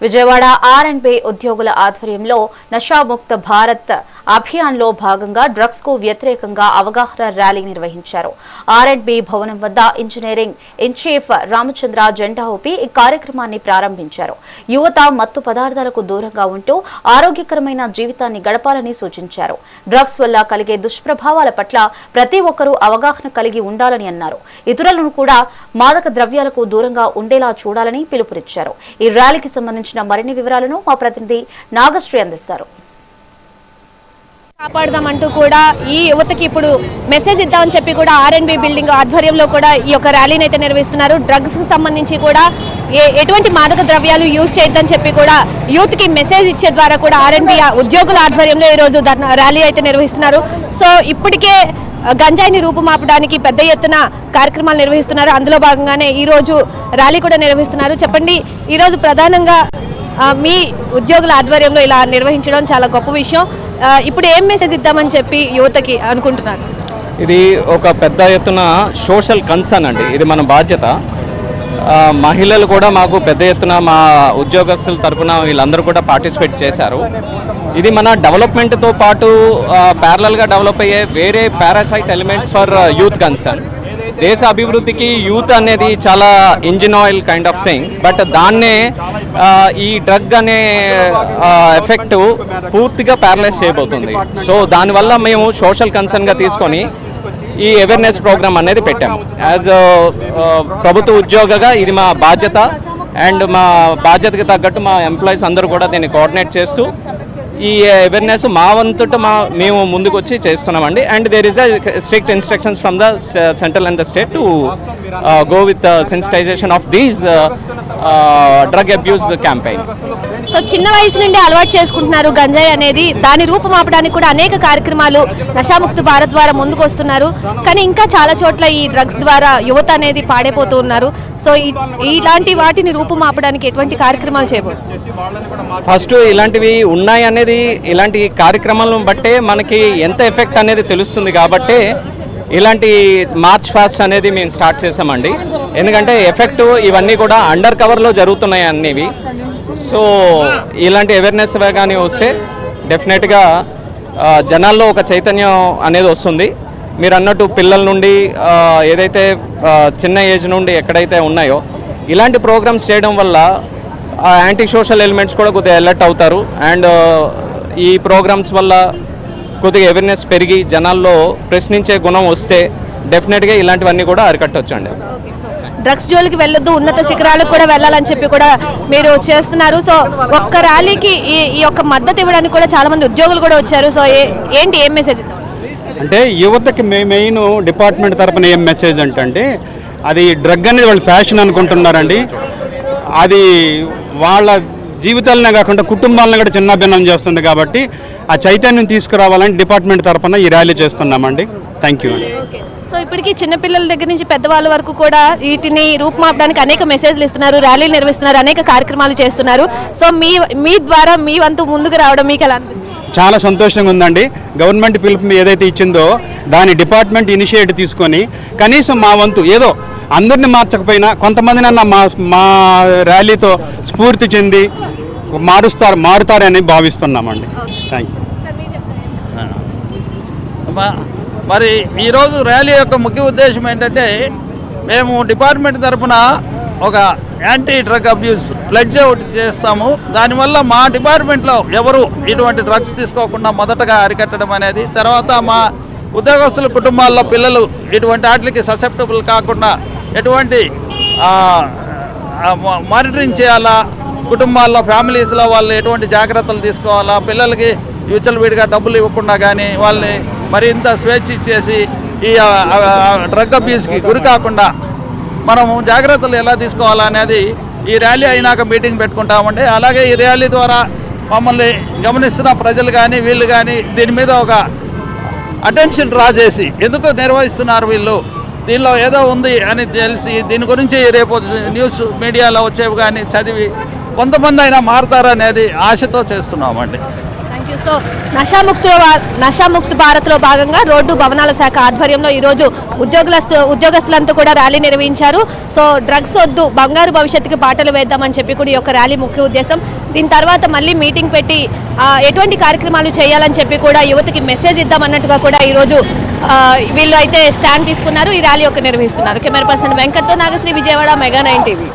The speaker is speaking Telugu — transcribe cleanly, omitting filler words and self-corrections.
విజయవాడ ఆర్&బి ఉద్యోగుల ఆధ్వర్యంలో నషాముక్త భారత్ అభియాన్లో భాగంగా డ్రగ్స్ కు వ్యతిరేకంగా అవగాహన ర్యాలీ నిర్వహించారు. ఆర్&బి భవనం వద్ద ఇంజనీరింగ్ ఇన్ చీఫ్ రామచంద్ర జెండా ఊపి ఈ కార్యక్రమాన్ని ప్రారంభించారు. యువత మత్తు పదార్థాలకు దూరంగా ఉంటూ ఆరోగ్యకరమైన జీవితాన్ని గడపాలని సూచించారు. డ్రగ్స్ వల్ల కలిగే దుష్ప్రభావాల పట్ల ప్రతి ఒక్కరూ అవగాహన కలిగి ఉండాలని అన్నారు. ఇతరులను కూడా మాదక ద్రవ్యాలకు దూరంగా ఉండేలా చూడాలని పిలుపునిచ్చారు. ఈ ర్యాలీకి సంబంధించిన మరిన్ని వివరాలను మా ప్రతినిధి నాగశ్రీ అందిస్తారు. కాపాడదామంటూ కూడా ఈ యువతకి ఇప్పుడు మెసేజ్ ఇద్దామని చెప్పి కూడా ఆర్&బి బిల్డింగ్ ఆధ్వర్యంలో కూడా ఈ యొక్క ర్యాలీని అయితే నిర్వహిస్తున్నారు. డ్రగ్స్ కి సంబంధించి కూడా ఎటువంటి మాదక ద్రవ్యాలు యూజ్ చేయొద్దని చెప్పి కూడా యూత్ కి మెసేజ్ ఇచ్చే ద్వారా కూడా ఆర్&బి ఉద్యోగుల ఆధ్వర్యంలో ఈ రోజు ర్యాలీ అయితే నిర్వహిస్తున్నారు. సో ఇప్పటికే గంజాయిని రూపుమాపడానికి పెద్ద ఎత్తున కార్యక్రమాలు నిర్వహిస్తున్నారు. అందులో భాగంగానే ఈ రోజు ర్యాలీ కూడా నిర్వహిస్తున్నారు. చెప్పండి, ఈ రోజు ప్రధానంగా మీ ఉద్యోగుల ఆధ్వర్యంలో ఇలా నిర్వహించడం చాలా గొప్ప విషయం. ఇప్పుడు ఏం మెసేజ్ ఇద్దామని చెప్పి యువతకి అనుకుంటున్నారు? ఇది ఒక పెద్ద ఎత్తున సోషల్ కన్సర్న్ అండి. ఇది మన బాధ్యత. మహిళలు కూడా మాకు పెద్ద ఎత్తున మా ఉద్యోగస్తుల తరఫున వీళ్ళందరూ కూడా పార్టిసిపేట్ చేశారు. ఇది మన డెవలప్మెంట్తో పాటు ప్యారలల్గా డెవలప్ అయ్యే వేరే parasite element for youth concern. దేశ అభివృద్ధికి యూత్ అనేది చాలా engine oil kind of thing. But దాన్నే ఈ డ్రగ్ అనే ఎఫెక్ట్ పూర్తిగా ప్యారలైజ్ చేయబోతుంది. సో దానివల్ల మేము సోషల్ కన్సర్న్గా తీసుకొని ఈ అవేర్నెస్ ప్రోగ్రామ్ అనేది పెట్టాము. యాజ్ ప్రభుత్వ ఉద్యోగిగా ఇది మా బాధ్యత. అండ్ మా బాధ్యతకి తగ్గట్టు మా ఎంప్లాయీస్ అందరూ కూడా దీన్ని కోఆర్డినేట్ చేస్తూ ఈ అవేర్నెస్ మా వంతుట మేము ముందుకు వచ్చి చేస్తున్నామండి. And there is a strict instructions from the central and the state to go with sensitization of these drug abuse campaign. So చిన్న వయసు నుండి అలవాటు చేసుకుంటున్నారు గంజాయి అనేది. దాని రూపుమాపడానికి కూడా అనేక కార్యక్రమాలు నషాముక్త భారత్ ద్వారా ముందుకు వస్తున్నారు. కానీ ఇంకా చాలా చోట్ల ఈ డ్రగ్స్ ద్వారా యువత అనేది పాడైపోతూ ఉన్నారు. సో ఇలాంటి వాటిని రూపుమాపడానికి ఎటువంటి కార్యక్రమాలు చేయబోతున్నారు? ఫస్ట్ ఇలాంటివి ఉన్నాయి అనేది ఇలాంటి కార్యక్రమాలను బట్టే మనకి ఎంత ఎఫెక్ట్ అనేది తెలుస్తుంది. కాబట్టి ఇలాంటి మార్చ్ ఫాస్ట్ అనేది మేము స్టార్ట్ చేసామండి. ఎందుకంటే ఎఫెక్ట్ ఇవన్నీ కూడా అండర్ కవర్లో జరుగుతున్నాయి అన్నివి. సో ఇలాంటి అవేర్నెస్ కానీ వస్తే డెఫినెట్గా జనాల్లో ఒక చైతన్యం అనేది వస్తుంది. మీరు అన్నట్టు పిల్లల నుండి ఏదైతే చిన్న ఏజ్ నుండి ఎక్కడైతే ఉన్నాయో ఇలాంటి ప్రోగ్రామ్స్ చేయడం వల్ల యాంటీ సోషల్ ఎలిమెంట్స్ కూడా కొద్దిగా అలర్ట్ అవుతారు. అండ్ ఈ ప్రోగ్రామ్స్ వల్ల కొద్దిగా అవేర్నెస్ పెరిగి జనాల్లో ప్రశ్నించే గుణం వస్తే డెఫినెట్గా ఇలాంటివన్నీ కూడా అరికట్టవచ్చు అండి. డ్రగ్స్ జోలికి వెళ్ళొద్దు, ఉన్నత శిఖరాలకు కూడా వెళ్ళాలని చెప్పి కూడా మీరు చేస్తున్నారు. సో ఒక్క ర్యాలీకి ఈ యొక్క మద్దతు ఇవ్వడానికి కూడా చాలా మంది ఉద్యోగులు కూడా వచ్చారు. సో ఏంటి ఏం మెసేజ్ అంటే యువతకి మెయిన్ డిపార్ట్మెంట్ తరఫున ఏం మెసేజ్ అంటే అది డ్రగ్ అనేది వాళ్ళు ఫ్యాషన్ అనుకుంటున్నారండి. అది వాళ్ళ జీవితాలనే కాకుండా కుటుంబాలను కూడా చిన్నభిన్నం చేస్తుంది. కాబట్టి ఆ చైతన్యం తీసుకురావాలని డిపార్ట్మెంట్ తరఫున ఈ ర్యాలీ చేస్తున్నామండి. Thank you. సో ఇప్పటికీ చిన్నపిల్లల దగ్గర నుంచి పెద్దవాళ్ళ వరకు కూడా వీటిని రూపుమాపడానికి అనేక మెసేజ్లు ఇస్తున్నారు, ర్యాలీలు నిర్వహిస్తున్నారు, అనేక కార్యక్రమాలు చేస్తున్నారు. సో మీ ద్వారా మీ వంతు ముందుకు రావడం మీకు ఎలా అనిపిస్తుంది? చాలా సంతోషంగా ఉందండి. గవర్నమెంట్ పిలుపు ఏదైతే ఇచ్చిందో దాని డిపార్ట్మెంట్ ఇనిషియేటివ్ తీసుకొని కనీసం మా వంతు ఏదో అందరిని మార్చకపోయినా కొంతమందినన్నా మా ర్యాలీతో స్ఫూర్తి చెంది మారుతారని భావిస్తున్నామండి. Thank you. మరి ఈరోజు ర్యాలీ యొక్క ముఖ్య ఉద్దేశం ఏంటంటే మేము డిపార్ట్మెంట్ తరఫున ఒక యాంటీ డ్రగ్ అబ్యూస్ ప్లెడ్జ్ ఒకటి చేస్తాము. దానివల్ల మా డిపార్ట్మెంట్లో ఎవరు ఇటువంటి డ్రగ్స్ తీసుకోకుండా మొదటగా అరికట్టడం అనేది, తర్వాత మా ఉద్యోగస్తుల కుటుంబాల్లో పిల్లలు ఇటువంటి వాటికి ససెప్టబుల్ కాకుండా ఎటువంటి మానిటరింగ్ చేయాలా, కుటుంబాల్లో ఫ్యామిలీస్లో వాళ్ళు ఎటువంటి జాగ్రత్తలు తీసుకోవాలా, పిల్లలకి విచ్చలవిడిగా డబ్బులు ఇవ్వకుండా కానీ వాళ్ళని మరింత స్వేచ్ఛ ఇచ్చేసి ఈ డ్రగ్ అబ్యూస్కి గురి కాకుండా మనము జాగ్రత్తలు ఎలా తీసుకోవాలా అనేది ఈ ర్యాలీ అయినాక మీటింగ్ పెట్టుకుంటామండి. అలాగే ఈ ర్యాలీ ద్వారా మమ్మల్ని గమనిస్తున్న ప్రజలు కానీ వీళ్ళు కానీ దీని మీద ఒక అటెన్షన్ డ్రా చేసి ఎందుకు నిర్వహిస్తున్నారు వీళ్ళు, దీనిలో ఏదో ఉంది అని తెలిసి దీని గురించి రేపు న్యూస్ మీడియాలో వచ్చేవి కానీ చదివి కొంతమంది అయినా మారుతారనేది ఆశతో చేస్తున్నామండి. Thank you. సో నషాముక్త భారత్లో భాగంగా రోడ్డు భవనాల శాఖ ఆధ్వర్యంలో ఈరోజు ఉద్యోగస్తులంతా కూడా ర్యాలీ నిర్వహించారు. సో డ్రగ్స్ వద్దు, బంగారు భవిష్యత్తుకి బాటలు వేద్దామని చెప్పి కూడా ఈ యొక్క ర్యాలీ ముఖ్య ఉద్దేశం. దీని తర్వాత మళ్ళీ మీటింగ్ పెట్టి ఎటువంటి కార్యక్రమాలు చేయాలని చెప్పి కూడా యువతకి మెసేజ్ ఇద్దామన్నట్టుగా కూడా ఈరోజు వీళ్ళు అయితే స్టాండ్ తీసుకున్నారు. ఈ ర్యాలీ నిర్వహిస్తున్నారు. కెమెరా పర్సన్ వెంకట్తో నాగశ్రీ, విజయవాడ, మెగా 9 టీవీ.